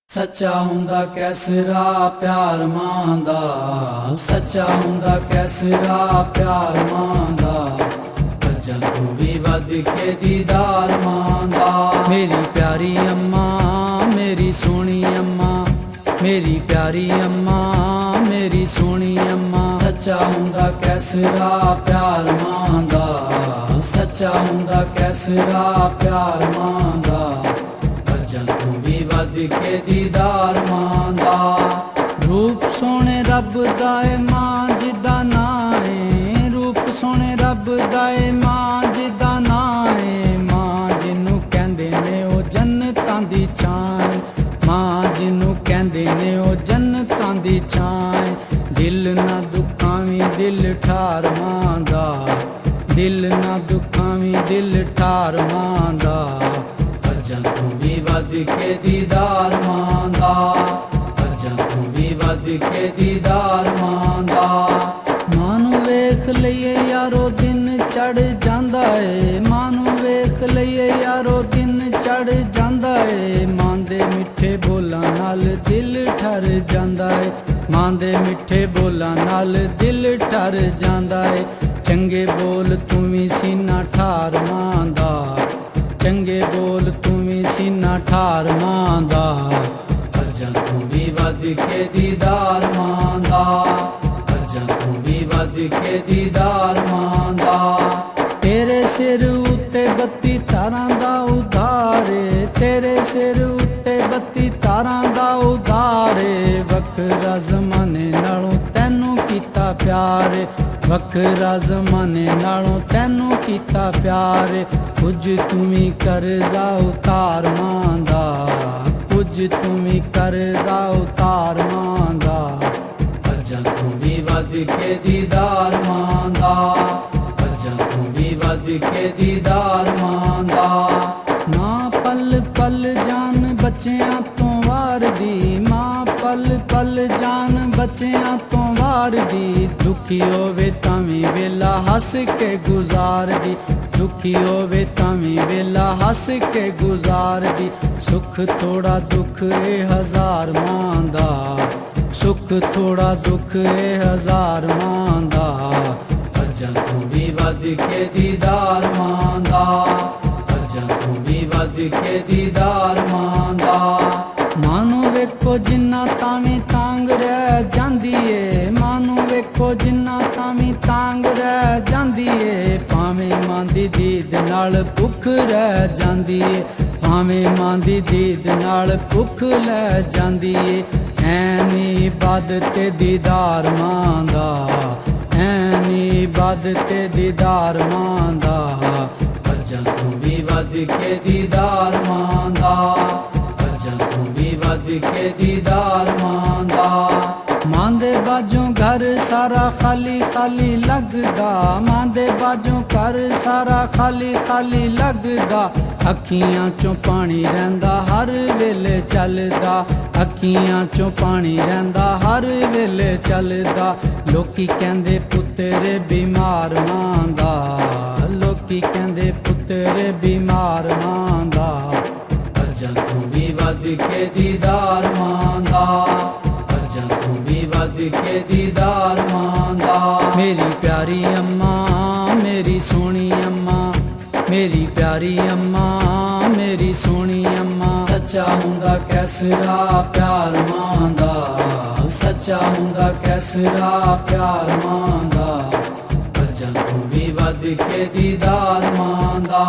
ਸੱਚਾ ਹੁੰਦਾ ਕੈਸਰਾ ਪਿਆਰ ਮਾਂ ਦਾ, ਸੱਚਾ ਹੁੰਦਾ ਕੈਸਰਾ ਪਿਆਰ ਮਾਂ ਦਾ, ਭੱਜਣ ਤੂੰ ਵੀ ਵੱਧ ਕੇ ਦੀਦਾਰ ਮਾਂ ਦਾ। ਮੇਰੀ ਪਿਆਰੀ ਅੰਮਾ ਮੇਰੀ ਸੋਹਣੀ ਅੰਮਾ, ਮੇਰੀ ਪਿਆਰੀ ਅੰਮਾ ਮੇਰੀ ਸੋਹਣੀ ਅੰਮਾ। ਸੱਚਾ ਹੁੰਦਾ ਕੈਸਰਾ ਪਿਆਰ ਮਾਂ ਦਾ, ਸੱਚਾ ਹੁੰਦਾ ਕੈਸਰਾ ਪਿਆਰ ਮਾਂ ਦਾ, ਭੱਜਣ ਤੂੰ ਵੀ ਵੱਧ ਕੇ ਦੀਦਾਰ ਮਾਂ ਦਾ। ਰੂਪ ਸੋਹਣੇ ਰੱਬ ਦਾ ਏ ਮਾਂ ਜਿੱਦਾ ਨਾਂ ਏ, ਰੂਪ ਸੋਹਣੇ ਰੱਬ ਦਾ ਏ ਮਾਂ ਜਿੱਦਾ ਨਾਂ ਏ। ਮਾਂ ਜਿਹਨੂੰ ਕਹਿੰਦੇ ਨੇ ਉਹ ਜੰਨਤਾਂ ਦੀ ਛਾਂ ਏ, ਮਾਂ ਜਿਹਨੂੰ ਕਹਿੰਦੇ ਨੇ ਉਹ ਜੰਨਤਾਂ ਦੀ ਛਾਂ ਏ। ਦਿਲ ਨਾ ਦੁਖਾਵੀਂ ਦਿਲ ਠਾਰ ਮਾਂ ਦਾ, ਦਿਲ ਨਾ ਦੁਖਾਵੀਂ ਦਿਲ ਠਾਰ ਮਾਂ ਦਾ, ਭੱਜਣ ਤੂੰ ਵੀ ਵੱਧ ਕੇ ਦੀਦਾਰ ਮਾਂ ਦਾ, ਭੱਜਣ ਤੂੰ ਵੀ ਵੱਧ ਕੇ ਦੀਦਾਰ ਮਾਂ ਦਾ। ਮਾਂ ਨੂੰ ਵੇਖ ਲਈਏ ਯਾਰੋ ਦਿਨ ਚੜ ਜਾਂਦਾ ਏ, ਮਾਂ ਨੂੰ ਵੇਖ ਲਈਏ ਯਾਰੋ ਦਿਨ ਚੜ ਜਾਂਦਾ ਏ। ਮਾਂ ਦੇ ਮਿੱਠੇ ਬੋਲਾਂ ਨਾਲ ਦਿਲ ਠਰ ਜਾਂਦਾ ਏ, ਮਾਂ ਦੇ ਮਿੱਠੇ ਬੋਲਾਂ ਨਾਲ ਦਿਲ ਠਰ ਜਾਂਦਾ ਏ। ਚੰਗੇ ਬੋਲ ਤੂੰ ਵੀ ਸੀਨਾ ਠਾਰ ਮਾਂ ਦਾ, ਚੰਗੇ ਬੋਲ ਤੂੰ ਵੀ ਸੀਨਾ ਠਾਰ ਮਾਂ ਦਾ, ਭੱਜਣ ਤੂੰ ਵੀ ਵੱਧ ਕੇ ਦੀਦਾਰ ਮਾਂ ਦਾ, ਭੱਜਣ ਤੂੰ ਵੀ ਵੱਧ ਕੇ ਦੀਦਾਰ ਮਾਂ ਦਾ। ਤੇਰੇ ਸਿਰ ਉੱਤੇ 32 ਤਾਰਾਂ ਦਾ ਉਧਾਰੇ, ਤੇਰੇ ਸਿਰ ਉੱਤੇ 32 ਤਾਰਾਂ ਦਾ ਉਧਾਰੇ। ਵੱਖਰਾ ਜ਼ਮਾਨੇ ਨਾਲੋਂ ਤੈਨੂੰ ਕੀਤਾ ਪਿਆਰ, ਵੱਖਰਾ ਜ਼ਮਾਨੇ ਨਾਲੋਂ ਤੈਨੂੰ ਕੀਤਾ ਪਿਆਰ। ਕੁਝ ਤੂੰ ਵੀ ਕਰਜ਼ਾ ਉਤਾਰ ਮਾਂ ਦਾ, ਕੁਝ ਤੂੰ ਵੀ ਕਰਜ਼ਾ ਉਤਾਰ ਮਾਂ ਦਾ, ਭੱਜਣ ਤੂੰ ਵੀ ਵੱਧ ਕੇ ਦੀਦਾਰ ਮਾਂ ਦਾ, ਭੱਜਣ ਤੂੰ ਵੀ ਵੱਧ ਕੇ ਦੀਦਾਰ ਮਾਂ ਦਾ। ਮਾਂ ਪਲ ਪਲ ਜਾਨ ਬੱਚਿਆਂ ਤੋਂ ਵਾਰਦੀ, ਮਾਂ ਪਲ ਪਲ ਜਾਨ ਬੱਚਿਆਂ ਤੋਂ ਵਾਰਦੀ। ਦੁਖੀ ਹੋਵੇ ਤਾਂ ਵੀ ਵੇਲਾ ਹੱਸ ਕੇ ਗੁਜ਼ਾਰਦੀ, ਦੁਖੀ ਹੋਵੇ ਤਾਂ ਵੀ ਵੇਲਾ ਹੱਸ ਕੇ ਗੁਜ਼ਾਰਦੀ। ਸੁੱਖ ਥੋੜਾ ਦੁੱਖ ਏ ਹਜ਼ਾਰ ਮਾਂ ਦਾ, ਸੁੱਖ ਥੋੜਾ ਦੁੱਖ ਏ ਹਜ਼ਾਰ ਮਾਂ ਦਾ, ਭੱਜਣ ਤੂੰ ਵੀ ਵੱਧ ਕੇ ਦੀਦਾਰ ਮਾਂ ਦਾ, ਭੱਜਣ ਤੂੰ ਵੀ ਵੱਧ ਕੇ ਦੀਦਾਰ ਮਾਂ ਦਾ। ਮਾਂ ਨੂੰ ਵੇਖੋ ਜਿੰਨਾ ਤਾਂ ਵੀ ਤਾਂਗ ਰਹਿ ਜਾਂਦੀ ਏ, ਮਾਂ ਨੂੰ ਵੇਖੋ ਜਿੰਨਾ ਤਾਂ ਵੀ ਤਾਂਗ ਰਹਿ ਜਾਂਦੀ ਏ। ਭਾਵੇਂ ਮਾਂ ਦੀ ਦੀਦ ਨਾਲ ਭੁੱਖ ਰਹਿ ਜਾਂਦੀ ਏ, ਭਾਵੇਂ ਮਾਂ ਦੀ ਦੀਦ ਨਾਲ ਭੁੱਖ ਲੈ ਜਾਂਦੀ ਏ। ਐ ਨੀ ਇਬਾਦਤ ਤੇ ਦੀਦਾਰ ਮਾਂ ਦਾ, ਐ ਨੀ ਇਬਾਦਤ ਤੇ ਦੀਦਾਰ ਮਾਂ ਦਾ, ਭੱਜਣ ਤੂੰ ਵੀ ਵੱਧ ਕੇ ਦੀਦਾਰ ਮਾਂ ਦਾ, ਭੱਜਣ ਤੂੰ ਵੀ ਵੱਧ ਕੇ ਦੀਦਾਰ ਮਾਂ ਦਾ। ਮਾਂ ਦੇ ਬਾਝੋਂ ਘਰ ਸਾਰਾ ਖਾਲੀ ਖਾਲੀ ਲੱਗਦਾ, ਮਾਂ ਦੇ ਬਾਝੋਂ ਘਰ ਸਾਰਾ ਖਾਲੀ ਖਾਲੀ ਲੱਗਦਾ। ਅੱਖੀਆਂ ਚੋਂ ਪਾਣੀ ਰਹਿੰਦਾ ਹਰ ਵੇਲੇ ਚੱਲਦਾ, ਅੱਖੀਆਂ ਚੋਂ ਪਾਣੀ ਰਹਿੰਦਾ ਹਰ ਵੇਲੇ ਚੱਲਦਾ। ਲੋਕੀ ਕਹਿੰਦੇ ਪੁੱਤਰ ਬਿਮਾਰ ਮਾਂ ਦਾ, ਲੋਕੀ ਕਹਿੰਦੇ ਪੁੱਤਰ ਬਿਮਾਰ ਮਾਂ ਦਾ, ਭੱਜਣ ਤੂੰ ਵੀ ਵੱਧ ਕੇ ਦੀਦਾਰ ਮਾਂ ਦਾ, ਭੱਜਣ ਤੂੰ ਵੀ ਵੱਧ ਕੇ ਦੀਦਾਰ ਮਾਂ ਦਾ। ਮੇਰੀ ਪਿਆਰੀ ਅੰਮਾ ਮੇਰੀ ਸੋਹਣੀ ਅੰਮਾ, ਮੇਰੀ ਪਿਆਰੀ ਅੰਮਾ ਮੇਰੀ ਸੋਹਣੀ ਅੰਮਾ। ਸੱਚਾ ਹੁੰਦਾ ਕੈਸਰਾ ਪਿਆਰ ਮਾਂ ਦਾ, ਸੱਚਾ ਹੁੰਦਾ ਕੈਸਰਾ ਪਿਆਰ ਮਾਂ ਦਾ, ਭੱਜਣ ਤੂੰ ਵੀ ਵੱਧ ਕੇ ਦੀਦਾਰ ਮਾਂ ਦਾ।